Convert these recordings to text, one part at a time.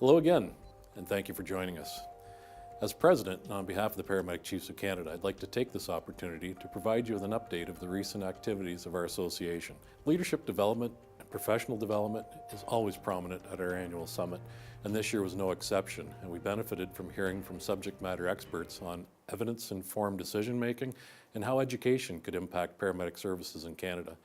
Hello again, and thank you for joining us. As President, and on behalf of the Paramedic Chiefs of Canada, I'd like to take this opportunity to provide you with an update of the recent activities of our association. Leadership development and professional development is always prominent at our annual summit, and this year was no exception, and we benefited from hearing from subject matter experts on evidence-informed decision-making and how education could impact paramedic services in Canada.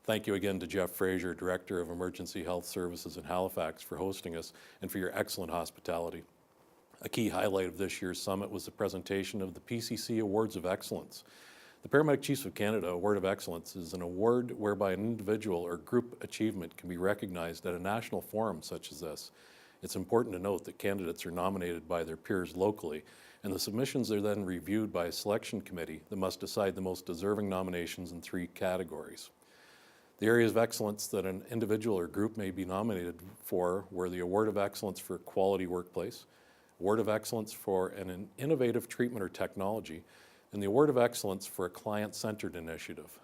Thank you again to Jeff Fraser, Director of Emergency Health Services in Halifax, for hosting us and for your excellent hospitality. A key highlight of this year's summit was the presentation of the PCC Awards of Excellence. The Paramedic Chiefs of Canada Award of Excellence is an award whereby an individual or group achievement can be recognized at a national forum such as this. It's important to note that candidates are nominated by their peers locally, and the submissions are then reviewed by a selection committee that must decide the most deserving nominations in 3 categories. The areas of excellence that an individual or group may be nominated for were the Award of Excellence for Quality Workplace, Award of Excellence for an Innovative Treatment or Technology, and the Award of Excellence for a Client-Centered Initiative.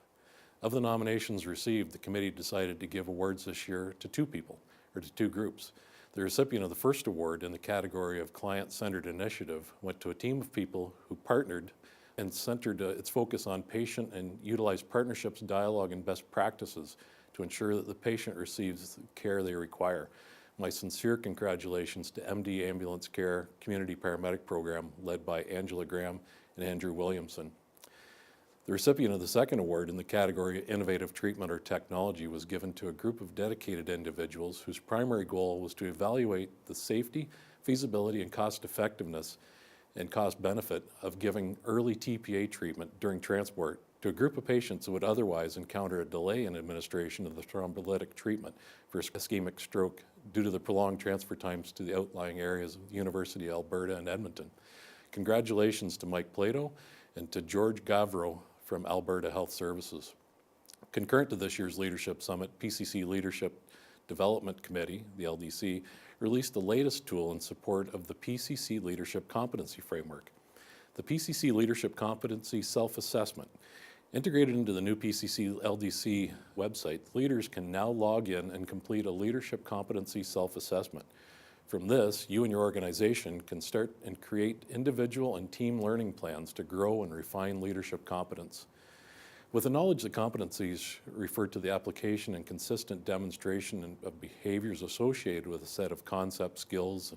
Of the nominations received, the committee decided to give awards this year to 2 people, or to 2 groups. The recipient of the first award in the category of Client-Centered Initiative went to a team of people who partnered and centered its focus on patient and utilized partnerships, dialogue, and best practices to ensure that the patient receives the care they require. My sincere congratulations to MD Ambulance Care Community Paramedic Program led by Angela Graham and Andrew Williamson. The recipient of the second award in the category Innovative Treatment or Technology was given to a group of dedicated individuals whose primary goal was to evaluate the safety, feasibility, and cost effectiveness and cost benefit of giving early TPA treatment during transport to a group of patients who would otherwise encounter a delay in administration of the thrombolytic treatment for ischemic stroke due to the prolonged transfer times to the outlying areas of the University of Alberta and Edmonton. Congratulations to Mike Plato and to George Gavreau from Alberta Health Services. Concurrent to this year's Leadership Summit, PCC Leadership Development Committee, the LDC, released the latest tool in support of the PCC Leadership Competency Framework. The PCC Leadership Competency Self-Assessment. Integrated into the new PCC LDC website, leaders can now log in and complete a leadership competency self-assessment. From this, you and your organization can start and create individual and team learning plans to grow and refine leadership competence. With the knowledge that competencies refer to the application and consistent demonstration of behaviors associated with a set of concepts, skills,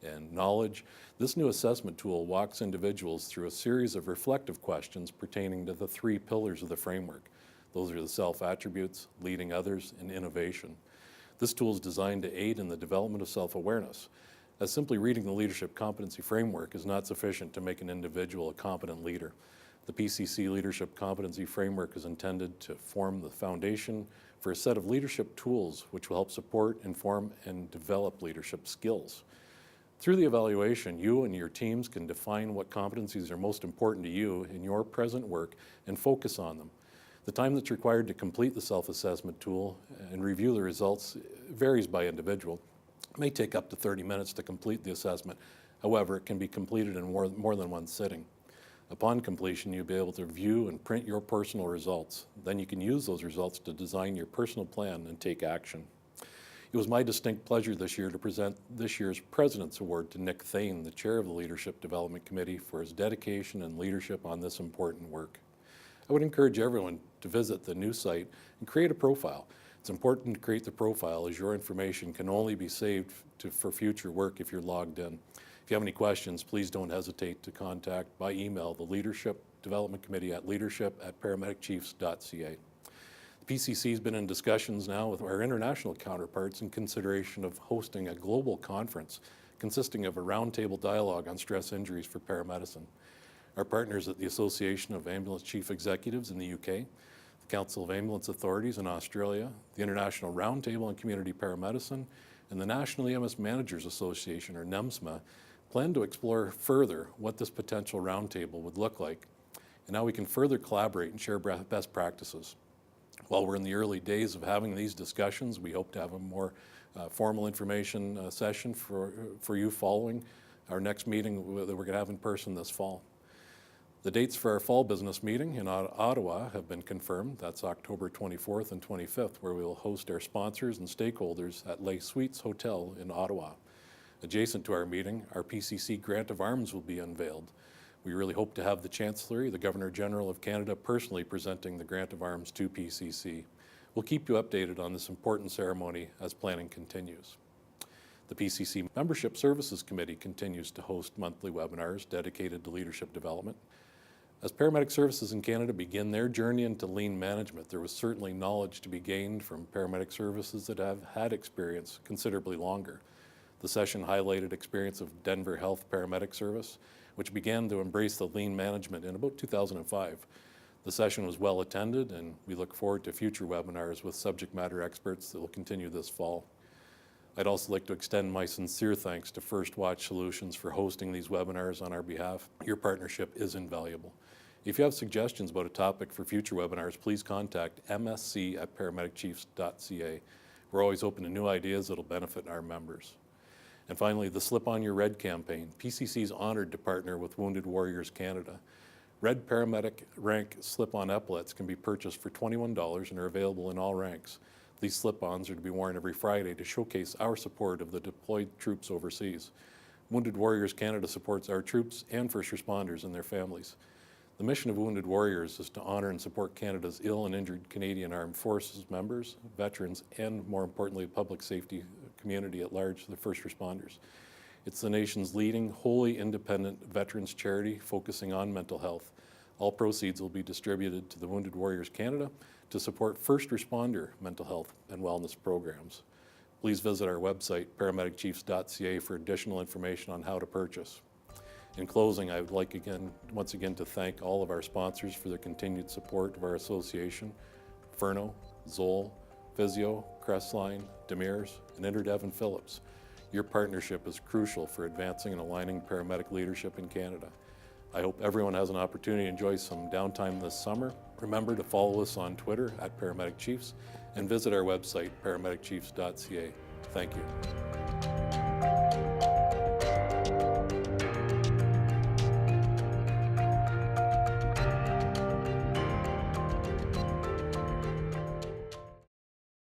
and knowledge, this new assessment tool walks individuals through a series of reflective questions pertaining to the 3 pillars of the framework. Those are the self-attributes, leading others, and innovation. This tool is designed to aid in the development of self-awareness, as simply reading the leadership competency framework is not sufficient to make an individual a competent leader. The PCC Leadership Competency Framework is intended to form the foundation for a set of leadership tools which will help support, inform, and develop leadership skills. Through the evaluation, you and your teams can define what competencies are most important to you in your present work and focus on them. The time that's required to complete the self-assessment tool and review the results varies by individual. It may take up to 30 minutes to complete the assessment. However, it can be completed in more than one sitting. Upon completion, you'll be able to view and print your personal results. Then you can use those results to design your personal plan and take action. It was my distinct pleasure this year to present this year's President's Award to Nick Thane, the Chair of the Leadership Development Committee, for his dedication and leadership on this important work. I would encourage everyone to visit the new site and create a profile. It's important to create the profile as your information can only be saved for future work if you're logged in. If you have any questions, please don't hesitate to contact by email the Leadership Development Committee at leadership@paramedicchiefs.ca. The PCC has been in discussions now with our international counterparts in consideration of hosting a global conference consisting of a roundtable dialogue on stress injuries for paramedicine. Our partners at the Association of Ambulance Chief Executives in the UK, the Council of Ambulance Authorities in Australia, the International Roundtable on Community Paramedicine, and the National EMS Managers Association, or NEMSMA, plan to explore further what this potential roundtable would look like, and how we can further collaborate and share best practices. While we're in the early days of having these discussions, we hope to have a more formal information session for you following our next meeting that we're going to have in person this fall. The dates for our fall business meeting in Ottawa have been confirmed. That's October 24th and 25th, where we will host our sponsors and stakeholders at Les Suites Hotel in Ottawa. Adjacent to our meeting, our PCC grant of arms will be unveiled. We really hope to have the Chancellery, the Governor General of Canada, personally presenting the grant of arms to PCC. We'll keep you updated on this important ceremony as planning continues. The PCC Membership Services Committee continues to host monthly webinars dedicated to leadership development. As paramedic services in Canada begin their journey into lean management, there was certainly knowledge to be gained from paramedic services that have had experience considerably longer. The session highlighted experience of Denver Health Paramedic Service, which began to embrace the lean management in about 2005. The session was well attended, and we look forward to future webinars with subject matter experts that will continue this fall. I'd also like to extend my sincere thanks to First Watch Solutions for hosting these webinars on our behalf. Your partnership is invaluable. If you have suggestions about a topic for future webinars, please contact msc@paramedicchiefs.ca. We're always open to new ideas that will benefit our members. And finally, the Slip On Your Red campaign. PCC is honored to partner with Wounded Warriors Canada. Red paramedic rank slip-on epaulets can be purchased for $21 and are available in all ranks. These slip-ons are to be worn every Friday to showcase our support of the deployed troops overseas. Wounded Warriors Canada supports our troops and first responders and their families. The mission of Wounded Warriors is to honor and support Canada's ill and injured Canadian Armed Forces members, veterans, and more importantly, the public safety community at large, the first responders. It's the nation's leading, wholly independent veterans charity focusing on mental health. All proceeds will be distributed to the Wounded Warriors Canada to support first responder mental health and wellness programs. Please visit our website, paramedicchiefs.ca, for additional information on how to purchase. In closing, I would like once again to thank all of our sponsors for their continued support of our association: Furno, Zoll, Physio, Crestline, Demirs, and Interdev and Phillips. Your partnership is crucial for advancing and aligning paramedic leadership in Canada. I hope everyone has an opportunity to enjoy some downtime this summer. Remember to follow us on Twitter @Paramedic Chiefs and visit our website, paramedicchiefs.ca. Thank you.